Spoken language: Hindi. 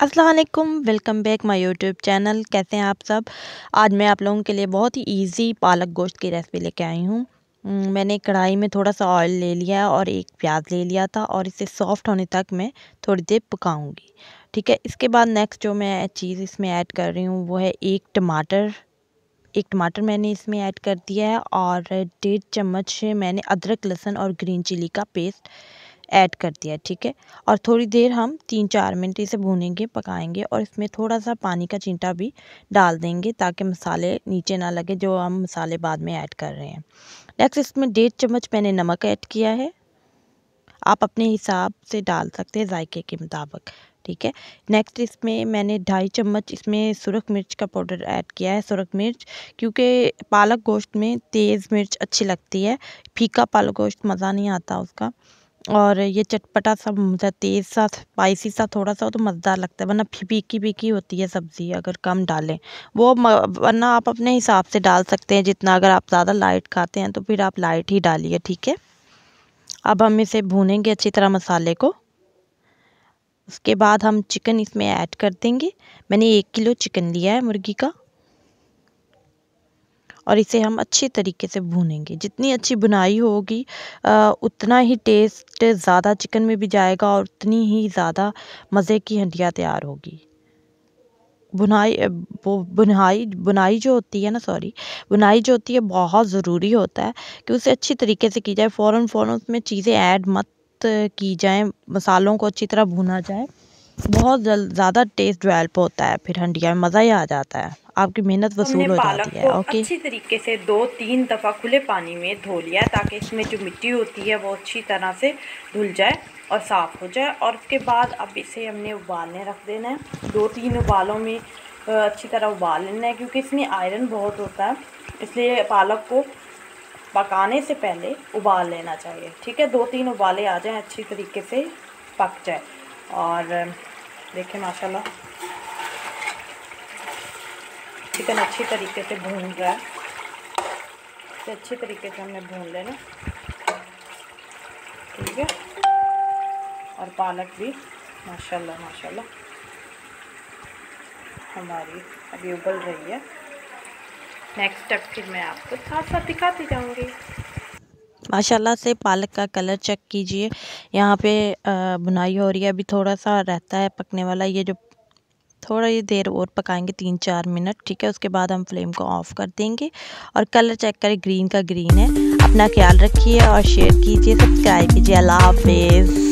अस्सलाम वालेकुम, welcome back my YouTube channel. कैसे हैं आप सब। आज मैं आप लोगों के लिए बहुत ही इजी पालक गोश्त की रेसिपी लेके आई हूँ। मैंने कढ़ाई में थोड़ा सा ऑयल ले लिया और एक प्याज ले लिया था और इसे सॉफ्ट होने तक मैं थोड़ी देर पकाऊंगी। ठीक है, इसके बाद नेक्स्ट जो मैं चीज़ इसमें ऐड कर रही हूँ वो है एक टमाटर मैंने इसमें ऐड कर दिया है और 1.5 चम्मच मैंने अदरक लहसुन और ग्रीन चिली का पेस्ट ऐड कर दिया है। ठीक है, और थोड़ी देर हम 3-4 मिनट इसे भूनेंगे, पकाएंगे और इसमें थोड़ा सा पानी का छींटा भी डाल देंगे ताकि मसाले नीचे ना लगे जो हम मसाले बाद में ऐड कर रहे हैं। नेक्स्ट इसमें 1.5 चम्मच मैंने नमक ऐड किया है। आप अपने हिसाब से डाल सकते हैं जायके के मुताबिक। ठीक है, नेक्स्ट इसमें मैंने 2.5 चम्मच इसमें सुरख मिर्च का पाउडर ऐड किया है। सुरख मिर्च क्योंकि पालक गोश्त में तेज़ मिर्च अच्छी लगती है, फीका पालक गोश्त मज़ा नहीं आता उसका। और ये चटपटा सा तेज़ सा स्पाइसी सा थोड़ा सा हो तो मज़ेदार लगता है, वरना फीकी फीकी होती है सब्ज़ी अगर कम डालें वो वरना आप अपने हिसाब से डाल सकते हैं जितना। अगर आप ज़्यादा लाइट खाते हैं तो फिर आप लाइट ही डालिए। ठीक है, अब हम इसे भूनेंगे अच्छी तरह मसाले को। उसके बाद हम चिकन इसमें ऐड कर देंगे। मैंने 1 किलो चिकन लिया है मुर्गी का और इसे हम अच्छी तरीके से भूनेंगे। जितनी अच्छी बुनाई होगी उतना ही टेस्ट ज़्यादा चिकन में भी जाएगा और उतनी ही ज़्यादा मज़े की हंडिया तैयार होगी। बुनाई जो होती है ना बुनाई जो होती है बहुत ज़रूरी होता है कि उसे अच्छी तरीके से की जाए। फ़ौरन उसमें चीज़ें ऐड मत की जाएँ, मसालों को अच्छी तरह भुना जाए। बहुत ज़्यादा टेस्ट डेवलप होता है, फिर हंडिया में मज़ा ही आ जाता है, आपकी मेहनत हमने वसूल हो पालक जाती को है। ओके, अच्छी तरीके से 2-3 दफ़ा खुले पानी में धो लिया ताकि इसमें जो मिट्टी होती है वो अच्छी तरह से धुल जाए और साफ़ हो जाए। और उसके बाद अब इसे हमने उबालने रख देना है। 2-3 उबालों में अच्छी तरह उबाल लेना है क्योंकि इसमें आयरन बहुत होता है, इसलिए पालक को पकाने से पहले उबाल लेना चाहिए। ठीक है, 2-3 उबाले आ जाएँ, अच्छी तरीके से पक जाए। और देखें माशाल्लाह चिकन अच्छी तरीके से भून रहा है, तो अच्छी तरीके से हमने भून लेना। ठीक है, और पालक भी माशाल्लाह हमारी अभी उबल रही है। नेक्स्ट स्टेप फिर मैं आपको साथ साथ दिखाती जाऊंगी। माशाल्लाह से पालक का कलर चेक कीजिए। यहाँ पे बुनाई हो रही है, अभी थोड़ा सा रहता है पकने वाला। ये जो थोड़ा ही देर और पकाएंगे 3-4 मिनट। ठीक है, उसके बाद हम फ्लेम को ऑफ कर देंगे और कलर चेक करें, ग्रीन का ग्रीन है। अपना ख्याल रखिए और शेयर कीजिए, सब्सक्राइब कीजिए। अल्लाह हाफिज़।